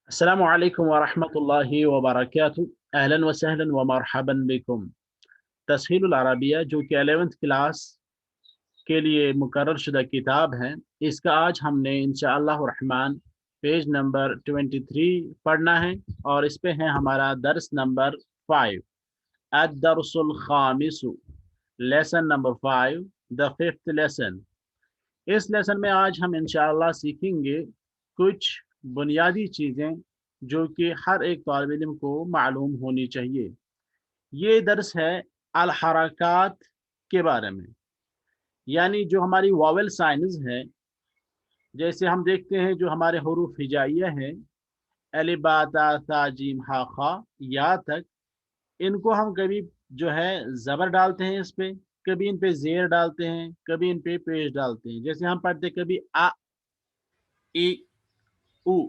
अस्सलामु अलैकुम व रहमतुल्लाहि व बरकातुहू। अहलन व सहलन व मरहबन बिकुम। तस्हीलुल अरबिया जो कि 11th क्लास के लिए मुकर्रर शुदा किताब है, इसका आज हमने इंशाअल्लाह रहमान पेज नंबर 23 पढ़ना है और इस पे है हमारा दर्स नंबर 5, अद-दर्सुल खामिसु, lesson number 5, the fifth lesson. इस लेसन में आज हम इंशाअल्लाह सीखेंगे कुछ बुनियादी चीज़ें जो कि हर एक तालिब इल्म को मालूम होनी चाहिए। ये दर्स है अल हरकात के बारे में, यानी जो हमारी वावेल साइंस है। जैसे हम देखते हैं जो हमारे हरूफ हिजाइया हैं, अलिफ बा ता सा जीम हा खा या तक, इनको हम कभी जो है ज़बर डालते हैं इस पे, कभी इन पे ज़ेर डालते हैं, कभी इन पे पेश डालते हैं। जैसे हम पढ़ते कभी आ, ई, उ।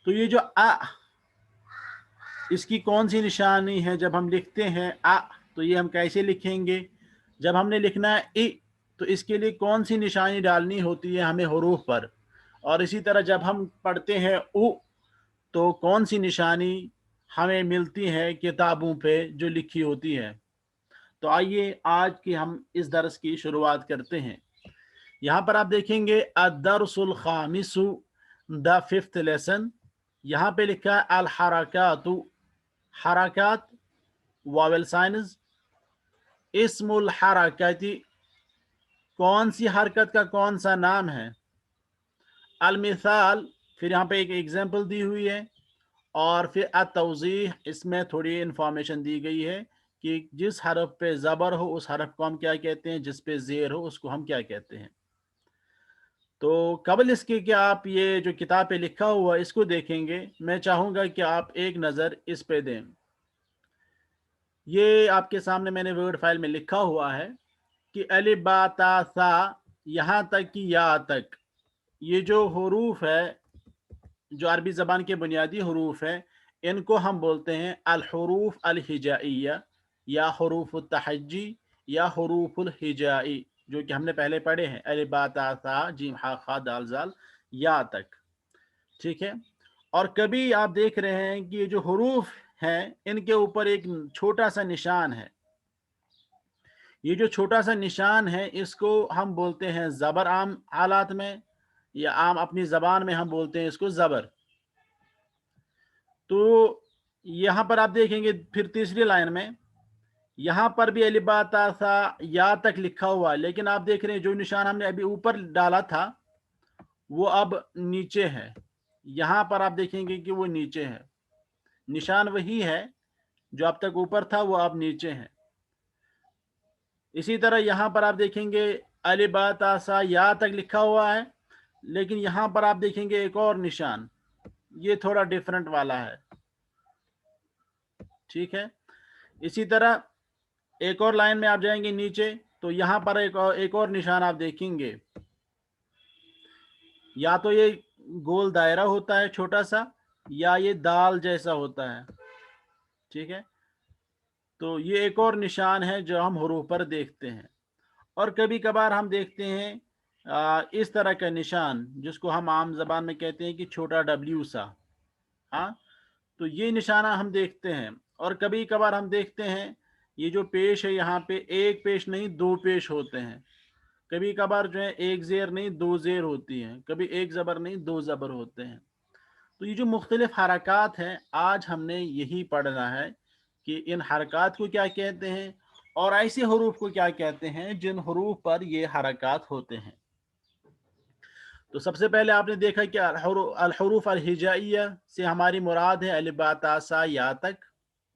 तो ये जो आ, इसकी कौन सी निशानी है जब हम लिखते हैं आ, तो ये हम कैसे लिखेंगे? जब हमने लिखना है ई, तो इसके लिए कौन सी निशानी डालनी होती है हमें हुरूफ पर? और इसी तरह जब हम पढ़ते हैं उ, तो कौन सी निशानी हमें मिलती है किताबों पे जो लिखी होती है? तो आइए आज की हम इस दर्स की शुरुआत करते हैं। यहाँ पर आप देखेंगे अद-दर्सुल खामिसु, द फिफ्थ लेसन। यहाँ पे लिखा है अल हरकातु, हरकात वावेल साइंस। इस्मुल हरकती, कौन सी हरकत का कौन सा नाम है? अल मिसाल, फिर यहाँ पे एक एग्जाम्पल दी हुई है, और फिर अत-तौज़ीह, इसमें थोड़ी इंफॉर्मेशन दी गई है कि जिस हरफ पे ज़बर हो उस हरफ को हम क्या कहते हैं, जिस पे ज़ेर हो उसको हम क्या कहते हैं। तो कबल इसके कि आप ये जो किताब पे लिखा हुआ इसको देखेंगे, मैं चाहूँगा कि आप एक नज़र इस पे दें। ये आपके सामने मैंने वर्ड फाइल में लिखा हुआ है कि अलिफ बा ता सा यहाँ तक कि या तक, ये जो हुरूफ है, जो अरबी ज़बान के बुनियादी हुरूफ है, इनको हम बोलते हैं अल हुरूफ अल हिजाइया या हुरूफ तहज्जी या हुरूफुल हिजाई, जो कि हमने पहले पढ़े हैं, अलिफ बा ता सा जीम हा खा दाल जाल या तक। ठीक है। और कभी आप देख रहे हैं कि ये जो हुरूफ हैं इनके ऊपर एक छोटा सा निशान है। ये जो छोटा सा निशान है इसको हम बोलते हैं ज़बर, आम हालात में या आम अपनी ज़बान में हम बोलते हैं इसको ज़बर। तो यहाँ पर आप देखेंगे फिर तीसरी लाइन में, यहाँ पर भी अलिफ बा ता सा या तक लिखा हुआ है, लेकिन आप देख रहे हैं जो निशान हमने अभी ऊपर डाला था वो अब नीचे है। यहाँ पर आप देखेंगे कि वो नीचे है, निशान वही है जो अब तक ऊपर था वो अब नीचे है। इसी तरह यहाँ पर आप देखेंगे अलिफ बा ता सा या तक लिखा हुआ है, लेकिन यहाँ पर आप देखेंगे एक और निशान, ये थोड़ा डिफरेंट वाला है। ठीक है। इसी तरह एक और लाइन में आप जाएंगे नीचे, तो यहाँ पर एक और निशान आप देखेंगे, या तो ये गोल दायरा होता है छोटा सा, या ये दाल जैसा होता है। ठीक है। तो ये एक और निशान है जो हम हुरूफ पर देखते हैं। और कभी कभार हम देखते हैं इस तरह का निशान, जिसको हम आम जबान में कहते हैं कि छोटा डब्ल्यू सा। हाँ, तो ये निशाना हम देखते हैं। और कभी कभार हम देखते हैं ये जो पेश है, यहाँ पे एक पेश नहीं दो पेश होते हैं। कभी कभार जो है एक ज़ेर नहीं दो ज़ेर होती हैं, कभी एक ज़बर नहीं दो ज़बर होते हैं। तो ये जो मुख्तलिफ हरकात हैं, आज हमने यही पढ़ना है कि इन हरकात को क्या कहते हैं और ऐसे हरूफ को क्या कहते हैं जिन हरूफ पर ये हरकात होते हैं। तो सबसे पहले आपने देखा कि अल हुरूफ अल हिजाइया से हमारी मुराद है अलिफ बा ता सा या तक,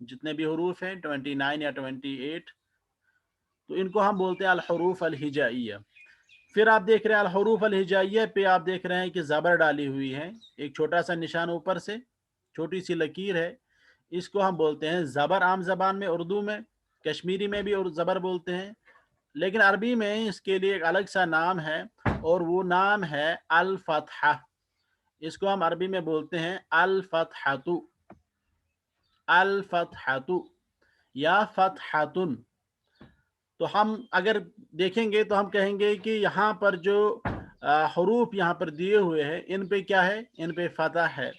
जितने भी हरूफ हैं 29 या 28, तो इनको हम बोलते हैं अल हुरूफ अल हिजाइया। फिर आप देख रहे हैं अल हुरूफ अल हिजाइया पे आप देख रहे हैं कि ज़बर डाली हुई है, एक छोटा सा निशान ऊपर से, छोटी सी लकीर है, इसको हम बोलते हैं ज़बर। आम ज़बान में, उर्दू में, कश्मीरी में भी और ज़बर बोलते हैं, लेकिन अरबी में इसके लिए एक अलग सा नाम है और वो नाम है अल फतहा। इसको हम अरबी में बोलते हैं अल फतहतु, अल फतहतु या फतहतुन। तो हम अगर देखेंगे तो हम कहेंगे कि यहाँ पर जो हरूफ यहाँ पर दिए हुए हैं इन पे क्या है, इन पे फतह है।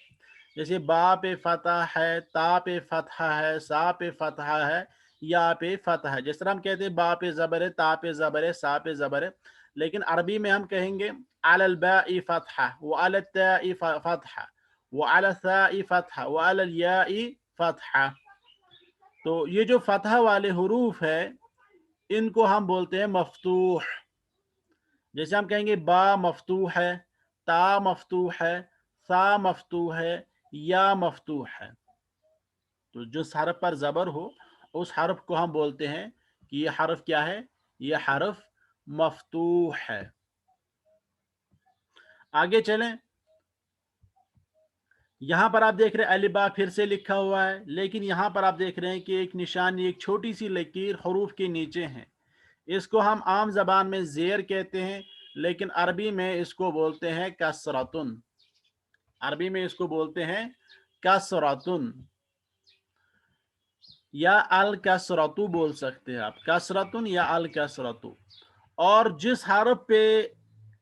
जैसे बा पे फतह है, ता पे फतह है, सा पे फतह है, या पे फतह है। जिस तरह हम कहते हैं बा पे ज़बर है, ता पे ज़बर है, सा पे ज़बर है, लेकिन अरबी में हम कहेंगे अलल बाई फतह व अलल ताई फतह व अलल साई फतह व अलल याई फतह। तो ये जो फतह वाले हुरूफ है इनको हम बोलते हैं मफ्तूह। जैसे हम कहेंगे बा मफ्तूह है, ता मफ्तूह है, सा मफ्तूह है, या मफ्तूह है। तो जिस हरफ पर ज़बर हो उस हरफ को हम बोलते हैं कि ये हरफ क्या है, ये हरफ मफ्तूह है। आगे चलें। यहाँ पर आप देख रहे हैं अलिबा फिर से लिखा हुआ है, लेकिन यहाँ पर आप देख रहे हैं कि एक निशानी, एक छोटी सी लकीर हरूफ के नीचे है। इसको हम आम जबान में ज़ेर कहते हैं, लेकिन अरबी में इसको बोलते हैं कसरतुन। अरबी में इसको बोलते हैं कसरतुन या अल कसरतु बोल सकते हैं आप, कसरतुन या अल कसरतु। और जिस हरफ पे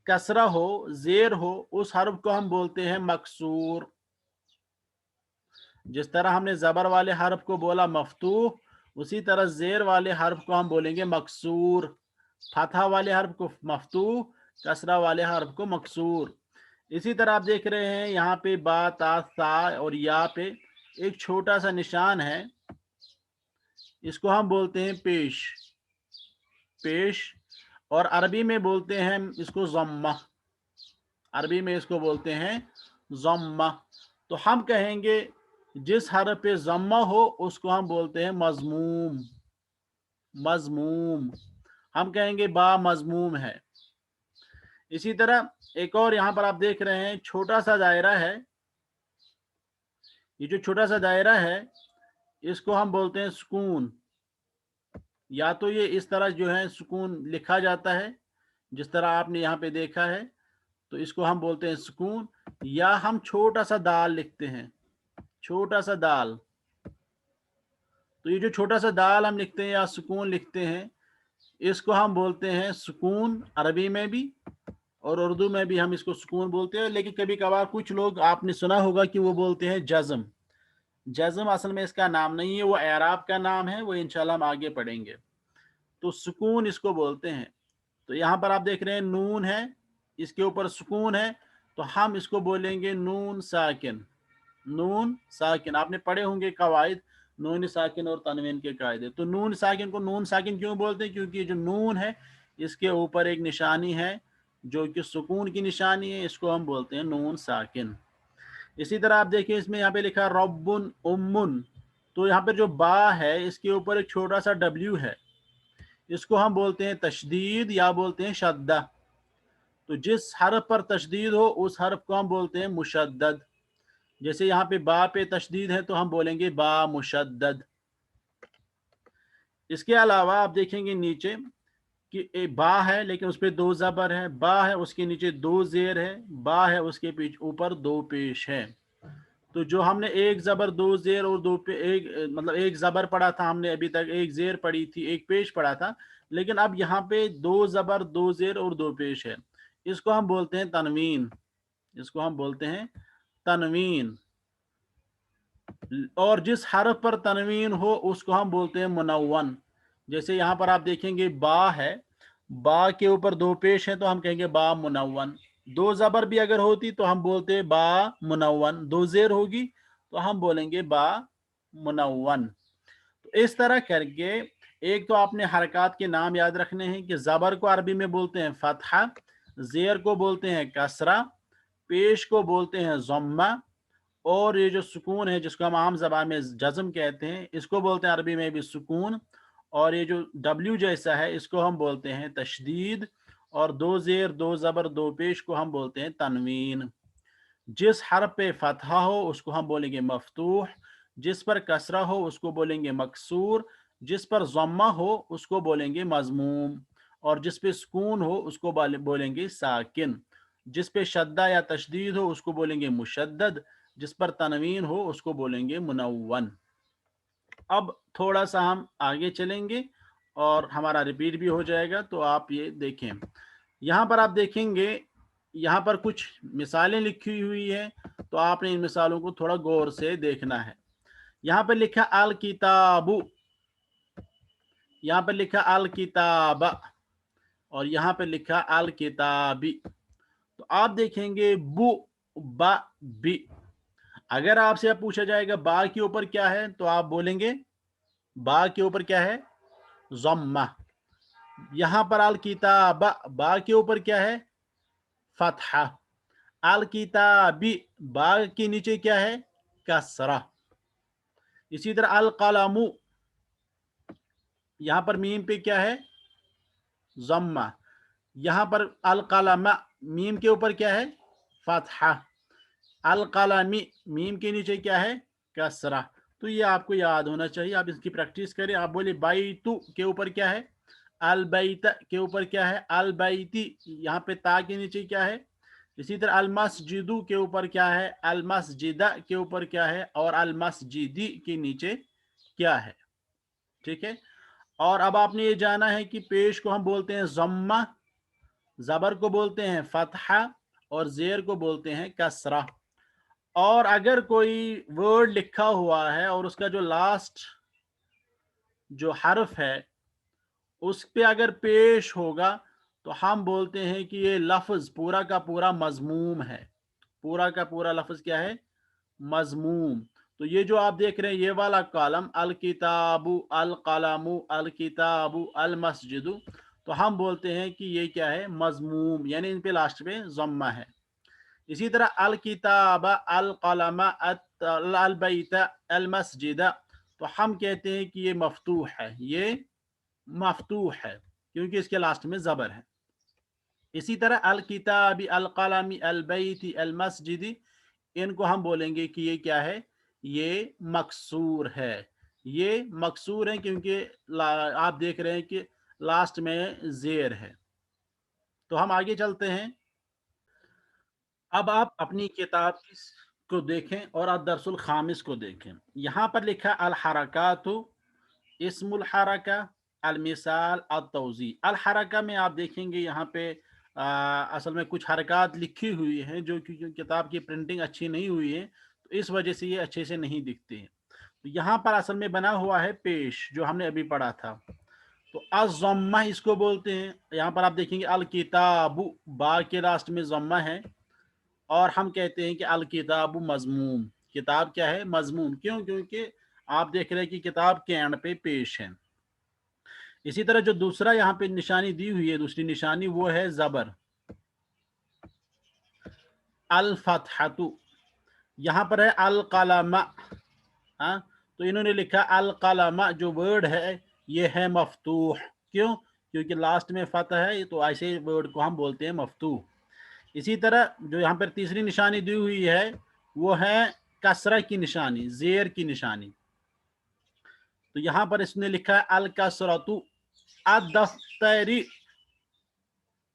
कसरा हो, ज़ेर हो, उस हरफ को हम बोलते हैं मकसूर। जिस तरह हमने ज़बर वाले हरफ को बोला मफ्तूह, उसी तरह ज़ेर वाले हरफ को हम बोलेंगे मकसूर। फतहा वाले हरफ को मफ्तूह, कसरा वाले हरफ को मकसूर। इसी तरह आप देख रहे हैं यहाँ पे बा, ता, सा और या पे एक छोटा सा निशान है, इसको हम बोलते हैं पेश। पेश। और अरबी में बोलते हैं इसको ज़म्मा। अरबी में इसको बोलते हैं ज़म्मा। तो हम कहेंगे जिस हरफ पे ज़म्मा हो उसको हम बोलते हैं मज़मूम। मज़मूम। हम कहेंगे बा मज़मूम है। इसी तरह एक और यहाँ पर आप देख रहे हैं छोटा सा दायरा है। ये जो छोटा सा दायरा है इसको हम बोलते हैं सुकून। या तो ये इस तरह जो है सुकून लिखा जाता है जिस तरह आपने यहाँ पे देखा है, तो इसको हम बोलते हैं सुकून। या हम छोटा सा दाल लिखते हैं, छोटा सा दाल। तो ये जो छोटा सा दाल हम लिखते हैं या सुकून लिखते हैं, इसको हम बोलते हैं सुकून अरबी में भी, और उर्दू में भी हम इसको सुकून बोलते हैं। लेकिन कभी कभार कुछ लोग आपने सुना होगा कि वो बोलते हैं जज़म। जज़म असल में इसका नाम नहीं है, वो एराब का नाम है, वो इंशाल्लाह हम आगे पढ़ेंगे। तो सुकून इसको बोलते हैं। तो यहाँ पर आप देख रहे हैं नून है, इसके ऊपर सुकून है, तो हम इसको बोलेंगे नून साकिन। नून साकिन आपने पढ़े होंगे कवायद, नून साकिन और तनवीन के कायदे। तो नून साकिन को नून साकिन क्यों बोलते हैं? क्योंकि जो नून है इसके ऊपर एक निशानी है जो कि सुकून की निशानी है, इसको हम बोलते हैं नून साकिन। इसी तरह आप देखिए इसमें यहाँ पे लिखा रब्बुन उम्मुन, तो यहाँ पे जो बा है इसके ऊपर एक छोटा सा डब्ल्यू है, इसको हम बोलते हैं तशदीद या बोलते हैं शद्दा। तो जिस हरफ पर तशदीद हो उस हरफ को हम बोलते हैं मुशद्दद। जैसे यहाँ पे बा पे तशदीद है तो हम बोलेंगे बा मुशद्दद। इसके अलावा आप देखेंगे नीचे कि एक बा है लेकिन उस पर दो ज़बर है, बा है उसके नीचे दो ज़ेर है, बा है उसके ऊपर दो पेश है। तो जो हमने एक ज़बर दो ज़ेर और दो पे एक मतलब एक ज़बर पढ़ा था हमने अभी तक, एक ज़ेर पढ़ी थी, एक पेश पढ़ा था, लेकिन अब यहाँ पे दो ज़बर दो ज़ेर और दो पेश है, इसको हम बोलते हैं तनवीन। इसको हम बोलते हैं तनवीन। और जिस हरफ पर तनवीन हो उसको हम बोलते हैं मुनव्वन। जैसे यहाँ पर आप देखेंगे बा है, बा के ऊपर दो पेश है तो हम कहेंगे बा मुनव्वन। दो ज़बर भी अगर होती तो हम बोलते हैं बा मुनव्वन, दो ज़ेर होगी तो हम बोलेंगे बा मुनव्वन। तो इस तरह करके एक तो आपने हरकत के नाम याद रखने हैं कि ज़बर को अरबी में बोलते हैं फतहा, ज़ेर को बोलते हैं कसरा, पेश को बोलते हैं ज़म्मा, और ये जो सुकून है जिसको हम आम ज़बान में जज़म कहते हैं इसको बोलते हैं अरबी में भी सुकून। और ये जो डब्ल्यू जैसा है इसको हम बोलते हैं तशदीद, और दो ज़ेर दो ज़बर दो पेश को हम बोलते हैं तनवीन। जिस हरफ पे फतहा हो उसको हम बोलेंगे मफ्तूह, जिस पर कसरा हो उसको बोलेंगे मकसूर, जिस पर ज़म्मा हो उसको बोलेंगे मज़मूम, और जिस पे सुकून हो उसको बोलेंगे साकिन, जिस पे शद्दा या तशदीद हो उसको बोलेंगे मुशद्दद, जिस पर तनवीन हो उसको बोलेंगे मुनव्वन। अब थोड़ा सा हम आगे चलेंगे और हमारा रिपीट भी हो जाएगा, तो आप ये देखें। यहाँ पर आप देखेंगे यहाँ पर कुछ मिसालें लिखी हुई हैं, तो आपने इन मिसालों को थोड़ा गौर से देखना है। यहाँ पर लिखा अल किताबु, यहाँ पर लिखा अल किताबा, और यहाँ पर लिखा अल किताबी। तो आप देखेंगे बु बा बी। अगर आपसे अब पूछा जाएगा बा के ऊपर क्या है, तो आप बोलेंगे बा के ऊपर क्या है, ज़म्मा। यहाँ पर अल किताबा, बा के ऊपर क्या है, फतहा। अल किताबी, बा के नीचे क्या है, कसरा। इसी तरह अल कलमु, यहाँ पर मीम पे क्या है, ज़म्मा। यहाँ पर अल कलमा, मीम के ऊपर क्या है, फतहा। अल कलमी, मीम के नीचे क्या है, कसरा। तो ये आपको याद होना चाहिए, आप इसकी प्रैक्टिस करें। आप बोले बैतु के ऊपर क्या है, अल बैत के ऊपर क्या है, अल बैती, यहाँ पे ता के नीचे क्या है। इसी तरह अल मस्जिदु के ऊपर क्या है, अल मस्जिदा के ऊपर क्या है, और अल मस्जिदी के नीचे क्या है। ठीक है। और अब आपने ये जाना है कि पेश को हम बोलते हैं ज़म्मा, ज़बर को बोलते हैं फतहा, और ज़ेर को बोलते हैं कसरा। और अगर कोई वर्ड लिखा हुआ है और उसका जो लास्ट जो हर्फ है उस पे अगर पेश होगा, तो हम बोलते हैं कि ये लफ्ज़ पूरा का पूरा मज़मूम है। पूरा का पूरा लफ्ज़ क्या है, मज़मूम। तो ये जो आप देख रहे हैं ये वाला कॉलम, अल किताबु, अल कलमु, अल किताबु, अल मस्जिदु, तो हम बोलते हैं कि ये क्या है, मज़मूम, यानी इन पे लास्ट में ज़म्मा है। इसी तरह अल किताबा, अल कलमा, अल बैता, अल मस्जिदा, तो हम कहते हैं कि ये मफ्तूह है, ये मफ्तूह है, क्योंकि इसके लास्ट में ज़बर है। इसी तरह अल किताबी, अल कलमी, अल बैती, अल मस्जिदी, इनको हम बोलेंगे कि ये क्या है, ये मकसूर है। ये मकसूर है क्योंकि आप देख रहे हैं कि लास्ट में ज़ेर है। तो हम आगे चलते हैं। अब आप अपनी किताब को देखें और अद-दर्सुल खामिस को देखें। यहाँ पर लिखा अल हरकातु, इस्मुल हरका, अल मिसाल, अत तौज़ी। अल हरका में आप देखेंगे यहाँ पे असल में कुछ हरकत लिखी हुई हैं जो कि किताब की प्रिंटिंग अच्छी नहीं हुई है, तो इस वजह से ये अच्छे से नहीं दिखते हैं। तो यहाँ पर असल में बना हुआ है पेश, जो हमने अभी पढ़ा था। तो अज़म्मा इसको बोलते हैं। यहाँ पर आप देखेंगे अल किताबु, बा के लास्ट में ज़म्मा है, और हम कहते हैं कि अल किताबु मज़मूम, किताब क्या है, मज़मूम। क्यों, क्योंकि आप देख रहे हैं कि किताब के एंड पे पेश है। इसी तरह जो दूसरा यहाँ पे निशानी दी हुई है, दूसरी निशानी, वो है ज़बर, अल फतहतु। यहाँ पर है अल कलमा। हाँ, तो इन्होंने लिखा अल कलमा, जो वर्ड है ये है मफतूह। क्यों, क्योंकि लास्ट में फतह है, तो ऐसे वर्ड को हम बोलते हैं मफतूह। इसी तरह जो यहाँ पर तीसरी निशानी दी हुई है वो है कसरा की निशानी, ज़ेर की निशानी। तो यहाँ पर इसने लिखा है अल कसरतु अद-दफ्तरी।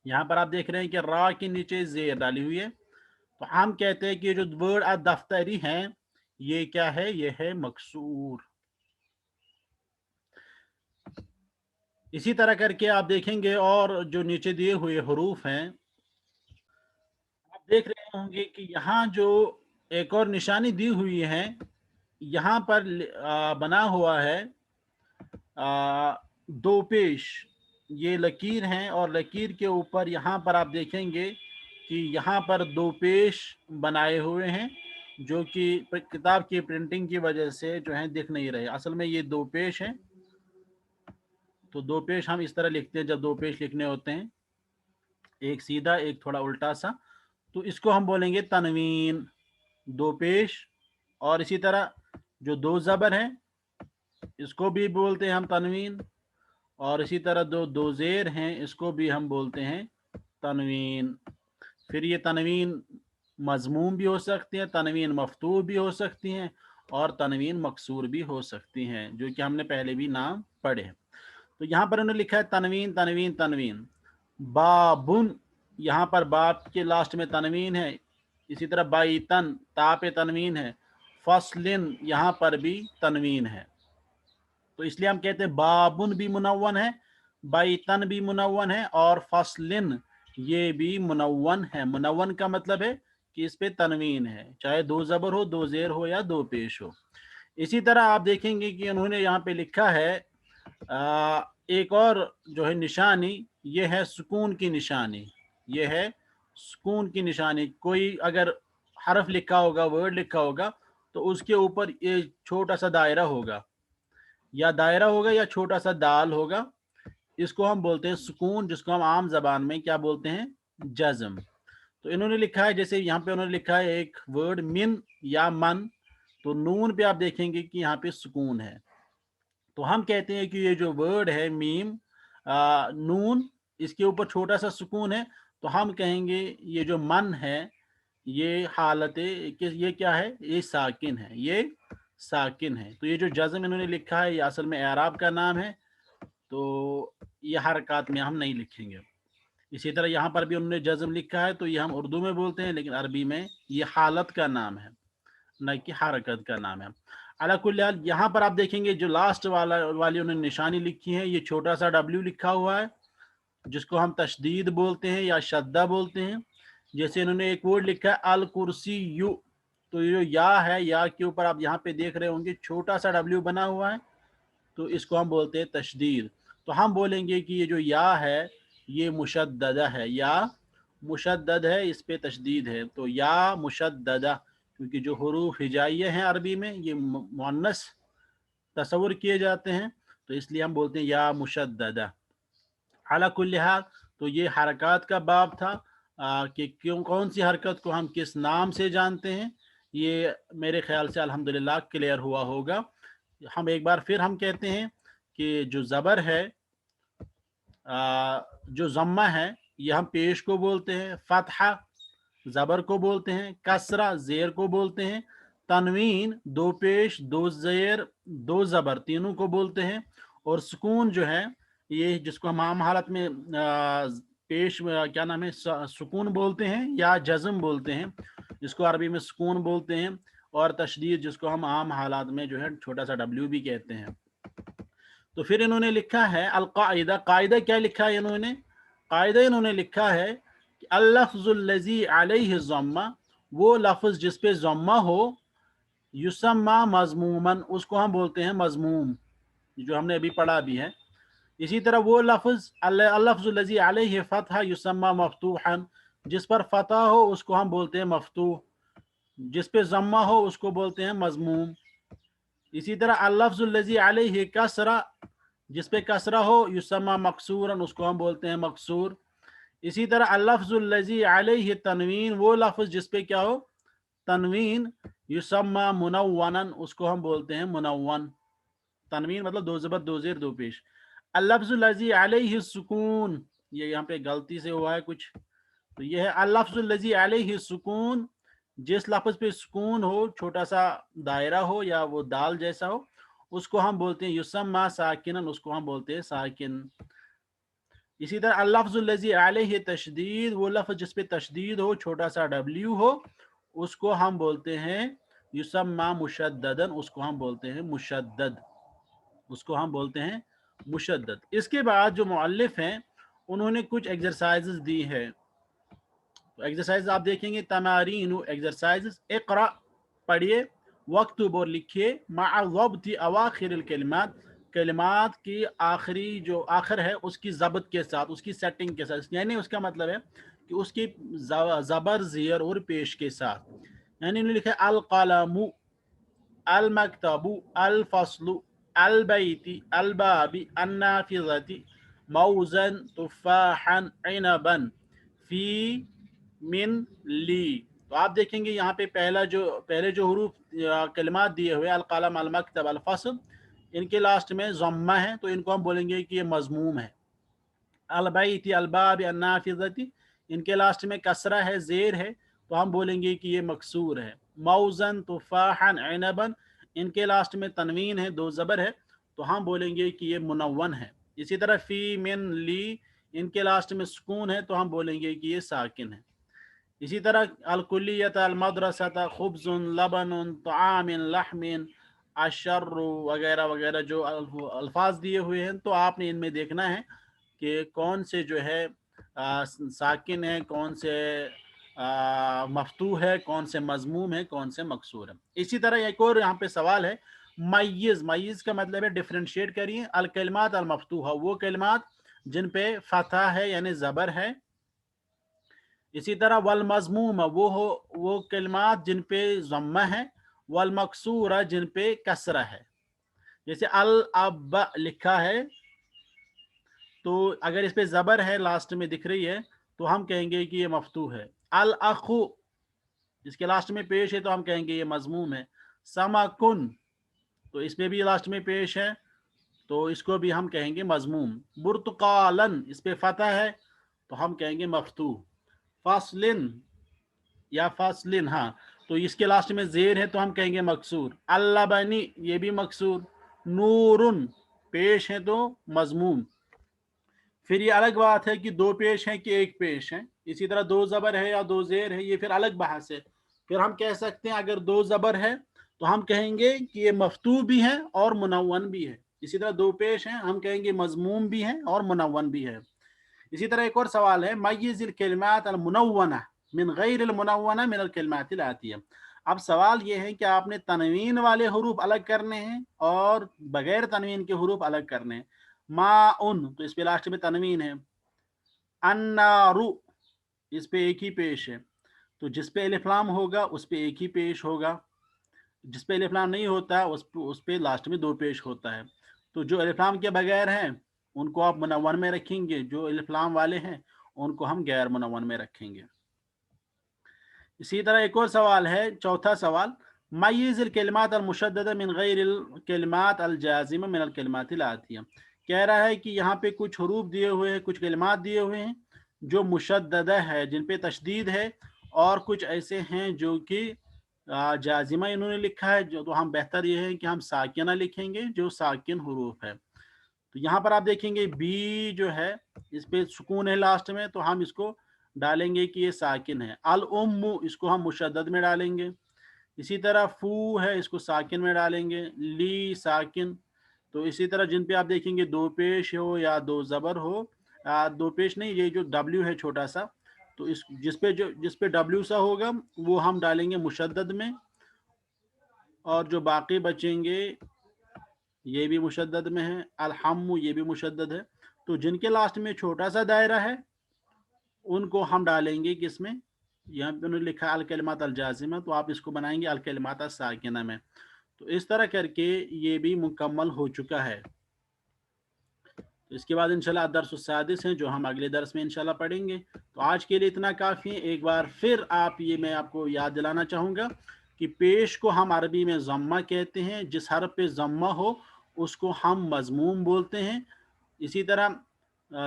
यहाँ पर आप देख रहे हैं कि रा के नीचे ज़ेर डाली हुई है, तो हम कहते हैं कि जो वर्ड अद-दफ्तरी है ये क्या है, ये है मकसूर। इसी तरह करके आप देखेंगे और जो नीचे दिए हुए हरूफ हैं, आप देख रहे होंगे कि यहाँ जो एक और निशानी दी हुई है, यहाँ पर बना हुआ है दो पेश। ये लकीर हैं और लकीर के ऊपर यहाँ पर आप देखेंगे कि यहाँ पर दो पेश बनाए हुए हैं, जो कि किताब की प्रिंटिंग की वजह से जो है दिख नहीं रहे। असल में ये दो पेश हैं। तो दो पेश हम इस तरह लिखते हैं जब दो पेश लिखने होते हैं, एक सीधा एक थोड़ा उल्टा सा, तो इसको हम बोलेंगे तनवीन, दो पेश। और इसी तरह जो दो ज़बर हैं इसको भी बोलते हैं हम तनवीन, और इसी तरह दो ज़ेर हैं इसको भी हम बोलते हैं तनवीन। फिर ये तनवीन मज़मूम भी हो सकती हैं, तनवीन मफ़तूह भी हो सकती हैं, और तनवीन मकसूर भी हो सकती हैं, जो कि हमने पहले भी नाम पढ़े हैं। तो यहाँ पर उन्होंने लिखा है तनवीन तनवीन तनवीन। बाबुन, यहाँ पर बाप के लास्ट में तनवीन है। इसी तरह बाईतन, ता पे तनवीन है। फसलिन, यहाँ पर भी तनवीन है। तो इसलिए हम कहते हैं बाबुन भी मुनव्वन है, बाईतन भी मुनव्वन है, और फसलिन یہ بھی منون ہے. منون کا مطلب ہے کہ اس پہ تنوین ہے, چاہے دو زبر ہو, دو زیر ہو یا دو پیش ہو. اسی طرح آپ دیکھیں گے کہ انہوں نے یہاں پہ لکھا ہے ایک اور جو ہے نشانی, یہ ہے سکون کی نشانی. یہ ہے سکون کی نشانی. کوئی اگر حرف لکھا ہوگا, ورڈ لکھا ہوگا, تو اس کے اوپر یہ چھوٹا سا دائرہ ہوگا, یا دائرہ ہوگا یا چھوٹا سا دال ہوگا. اس کو ہم بولتے ہیں سکون, جس کو ہم عام زبان میں کیا بولتے ہیں, جزم. تو انہوں نے لکھا ہے, جیسے یہاں پہ انہوں نے لکھا ہے ایک ورڈ من یا من, تو نون پہ آپ دیکھیں گے کہ یہاں پہ سکون ہے. تو ہم کہتے ہیں کہ یہ جو ورڈ ہے میم نون, اس کے اوپر چھوٹا سا سکون ہے, تو ہم کہیں گے یہ جو من ہے یہ حالت یہ کیا ہے, یہ ساکن ہے, یہ ساکن ہے. تو یہ جو جزم انہوں نے لکھا ہے یہ اصل میں اعراب کا نام ہے, تو یہ حرکات میں ہم نہیں لکھیں گے. اسی طرح یہاں پر بھی انہوں نے جزم لکھا ہے, تو یہ ہم اردو میں بولتے ہیں, لیکن عربی میں یہ حالت کا نام ہے, نہ کہ حرکت کا نام ہے. علی کل حال یہاں پر آپ دیکھیں گے جو لاسٹ والی انہوں نے نشانی لکھی ہے, یہ چھوٹا سا ڈبلیو لکھا ہوا ہے, جس کو ہم تشدید بولتے ہیں یا شدہ بولتے ہیں. جیسے انہوں نے ایک ورڈ لکھا ہے الکرسی یو, تو یہ جو یا ہے, یا کے اوپر آپ یہاں پہ دیکھ رہے ہوں گے چھوٹا سا ڈبلیو بنا ہوا ہے, تو اس کو ہم بولتے ہیں تشدید. تو ہم بولیں گے کہ یہ جو یا ہے یہ مشددہ ہے, یا مشدد ہے, اس پہ تشدید ہے. تو یا مشددہ, کیونکہ جو حروف ہجائیہ ہیں عربی میں یہ مؤنث تصور کیے جاتے ہیں, تو اس لیے ہم بولتے ہیں یا مشددہ. علی کل حال تو یہ حرکات کا باب تھا, کہ کون سی حرکت کو ہم کس نام سے جانتے ہیں, یہ میرے خیال سے الحمدللہ کلیئر ہوا ہوگا. ہم ایک بار پھر ہم کہتے ہیں کہ جو زبر ہے, جو ضمہ ہے, یہ ہم پیش کو بولتے ہیں, فتحہ زبر کو بولتے ہیں, کسرہ زیر کو بولتے ہیں, تنوین دو پیش دو زیر دو زبر تینوں کو بولتے ہیں, اور سکون جو ہے یہ جس کو ہم عام حالت میں پیش کیا نام ہے سکون بولتے ہیں یا جزم بولتے ہیں, جس کو عربی میں سکون بولتے ہیں, اور تشدید جس کو ہم عام حالات میں جو ہے چھوٹا سا ڈبلیو بھی کہتے ہیں. تو پھر انہوں نے لکھا ہے القاعدہ. قاعدہ کیا لکھا ہے انہوں نے, قاعدہ انہوں نے لکھا ہے کہ اللفظ الذی علیہ الضمہ, وہ لفظ جس پہ ضمہ ہو, یسمى مضموما, اس کو ہم بولتے ہیں مضموم, جو ہم نے ابھی پڑھا بھی ہے. اسی طرح وہ لفظ اللفظ الذی علیہ فتح یسمى مفتوحا, جس پر فتح ہو اس کو ہم بولتے ہیں مفتوح, جس پہ ضمہ ہو اس کو بولتے ہیں مضموم. اسی طرح اللفظ الذی علیہ کسرہ, جس پہ کسرہ ہو یسمى مکسورا, اس کو ہم بولتے ہیں مکسور. اسی طرح اللفظ الذی علیہ تنوین, وہ لفظ جس پہ کیا ہو تنوین, یسمى منونا, اس کو ہم بولتے ہیں منون. تنوین مطلب دو زبر دو زیر دو پیش. اللفظ الذی علیہ السکون, یہ یہاں پہ غلطی سے ہوا ہے کچھ, تو یہ ہے اللفظ الذی علیہ السکون, جس لفظ پہ سکون ہو, چھوٹا سا دائرہ ہو یا وہ دال جیسا ہو, اس کو ہم بولتے ہیں یسمى ساکنا, اس کو ہم بولتے ہیں ساکن. اسی طرح اللفظ الذی علیہ تشدید, وہ لفظ جس پہ تشدید ہو, چھوٹا سا ڈبلیو ہو, اس کو ہم بولتے ہیں یسمى مشددا, اس کو ہم بولتے ہیں مشدد, اس کو ہم بولتے ہیں مشدد. اس کے بعد جو مؤلف ہیں انہوں نے کچھ ایکسرسائزز دی ہے, تو ایکسرسائز آپ دیکھیں گے تمارین ایکسرسائزز. اقرا پڑھیے, واکتب اور لکھیے, مع ضبط اواخر الکلمات, کلمات کی آخری جو آخر ہے اس کی ضبط کے ساتھ, اس کی سیٹنگ کے ساتھ, یعنی اس کا مطلب ہے کہ اس کی زبر زیر اور پیش کے ساتھ. یعنی انہوں نے لکھا القلم, المکتب, الفصل, البیت, الباب, النافذة, موزا, تفاحا, عنبا, فی, من, لی. تو آپ دیکھیں گے یہاں پہ پہلے جو حروف کلمات دیے ہوئے القلم, المکتب, الفصل, ان کے لاسٹ میں ضمہ ہے, تو ان کو ہم بولیں گے کہ یہ مضموم ہے. البیت, الباب, النافذة, ان کے لاسٹ میں کسرہ ہے, زیر ہے, تو ہم بولیں گے کہ یہ مکسور ہے. موزا, تفاحا, عنبا, ان کے لاسٹ میں تنوین ہے, دو زبر ہے, تو ہم بولیں گے کہ یہ منون ہے. اسی طرح فی, من, لی, ان کے لاسٹ میں سکون ہے, تو ہم بولیں گے کہ یہ ساکن ہے. اسی طرح الکلیۃ, المدرسۃ, خبز, لبن, طعام, لحم, الشر وغیرہ وغیرہ جو الفاظ دیے ہوئے ہیں, تو آپ نے ان میں دیکھنا ہے کہ کون سے جو ہے साकिन है, कौन से मफ्तू है, कौन से मजमूम है, कौन से मकसूर है। इसी तरह एक और यहाँ पे सवाल है, मय्यज़। मय्यज़ का मतलब है डिफरेंशिएट करिए। अल कलिमात अल मफ्तूहा, वो कलिमात जिन पे फतह है यानी ज़बर है। इसी तरह वल मजमूम, वो कलिमात जिन पे ज़म्मा है। वल मकसूरा, जिन पे कसरा है। जैसे अल अब लिखा है, तो अगर इस पे ज़बर है लास्ट में दिख रही है तो हम कहेंगे कि ये मफ्तू है। अल अखु, इसके लास्ट में पेश है तो हम कहेंगे ये मजमूम है। समाकुन, तो इसमें भी लास्ट में पेश है तो इसको भी हम कहेंगे मजमूम। बुर्तकालन, इस पे फतह है तो हम कहेंगे मफ्तू। फासलिन या फासलिन, हाँ, तो इसके लास्ट में जेर है तो हम कहेंगे मकसूर। अल्लबनी, ये भी मकसूर। नूरुन, पेश है तो मजमूम। फिर ये अलग बात है कि दो पेश है कि एक पेश है। इसी तरह दो ज़बर है या दो ज़ेर है, ये फिर अलग बहस है। फिर हम कह सकते हैं अगर दो ज़बर है तो हम कहेंगे कि ये मफ्तू भी है और मुनव्वन भी है। इसी तरह दो पेश है, हम कहेंगे मजमूम भी है और मुनव्वन भी है। इसी तरह एक और सवाल है, मय्यिज़िल कलिमात अल मुनव्वना मिन गैरिल मुनव्वना मिनल कलिमातिल आतिया। अब सवाल ये है कि आपने तनवीन वाले हरूफ अलग करने हैं और बगैर तनवीन के हरूफ अलग करने हैं। माउन, तो इस पे लास्ट में तनवीन है। अन्नारु, इस पे एक ही पेश है, तो जिस पे अलिफ लाम होगा उस पे एक ही पेश होगा। जिस पे अलिफ लाम नहीं होता उस पे लास्ट में दो पेश होता है। तो जो अलिफ लाम के बगैर हैं उनको आप मुनव्वन में रखेंगे, जो अलिफ लाम वाले हैं उनको हम गैर मुनव्वन में रखेंगे। इसी तरह एक और सवाल है, चौथा सवाल, मय्यिज़िल कलिमात अल मुशद्ददा मिन गैरिल कलिमात अल जाज़िमा मिनल कलिमातिल आतिया। कह रहा है कि यहाँ पे कुछ हरूफ दिए हुए हैं, कुछ कलिमात दिए हुए हैं जो मुशद्ददा है, जिन पे तशदीद है, और कुछ ऐसे हैं जो कि जाजिमा इन्होंने लिखा है, जो तो हम बेहतर ये है कि हम साकिना लिखेंगे, जो साकिन हरूफ है। तो यहाँ पर आप देखेंगे बी जो है इस पे सुकून है लास्ट में, तो हम इसको डालेंगे कि ये साकिन है। अल उम्मु, इसको हम मुशद्दद में डालेंगे। इसी तरह फू है, इसको साकिन में डालेंगे। ली साकिन। तो इसी तरह जिन पे आप देखेंगे दो पेश हो या दो ज़बर हो, दो पेश नहीं, ये जो डब्ल्यू है छोटा सा, तो इस जिस पे डब्ल्यू सा होगा वो हम डालेंगे मुशद्दद में, और जो बाकी बचेंगे ये भी मुशद्दद में है। अलहम्मु, ये भी मुशद्दद है। तो जिनके लास्ट में छोटा सा दायरा है उनको हम डालेंगे किसमें, यहाँ पे उन्होंने लिखा अल कलिमात अल जाज़िमा, तो आप इसको बनाएंगे अल कलिमात अस साकिना में। तो इस तरह करके ये भी मुकम्मल हो चुका है। तो इसके बाद इंशाल्लाह दर्स सादिस हैं जो हम अगले दर्स में इंशाल्लाह पढ़ेंगे। तो आज के लिए इतना काफ़ी है। एक बार फिर मैं आपको याद दिलाना चाहूँगा कि पेश को हम अरबी में ज़म्मा कहते हैं, जिस हर्फ पे ज़म्मा हो उसको हम मज़मूम बोलते हैं। इसी तरह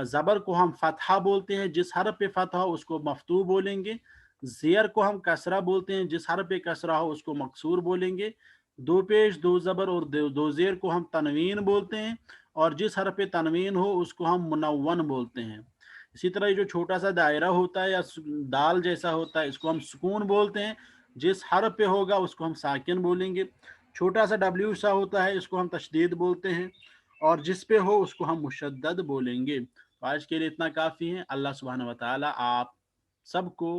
ज़बर को हम फ़तहा बोलते हैं, जिस हर्फ पे फ़तहा हो उसको मफ्तू बोलेंगे। ज़ेर को हम कसरा बोलते हैं, जिस हर्फ पे कसरा हो उसको मकसूर बोलेंगे। दो पेश, दो ज़बर और दो ज़ेर को हम तनवीन बोलते हैं, और जिस हर्फ पे तनवीन हो उसको हम मुनव्वन बोलते हैं। इसी तरह ये जो छोटा सा दायरा होता है या दाल जैसा होता है इसको हम सुकून बोलते हैं, जिस हर्फ पे होगा उसको हम साकिन बोलेंगे। छोटा सा डब्ल्यू सा होता है इसको हम तशदीद बोलते हैं, और जिस पे हो उसको हम मुशद्दद बोलेंगे। तो आज के लिए इतना काफ़ी है। अल्लाह सुब्हानहू व तआला आप सबको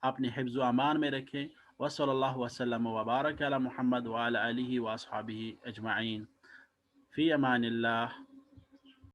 अपने हिफ्ज़ व अमान में रखें। वसल्लल्लाहु वसल्लम व बारक अला मुहम्मद व अला आलिहि व अस्हाबिहि अजमाइन। फ़ी अमानिल्लाह।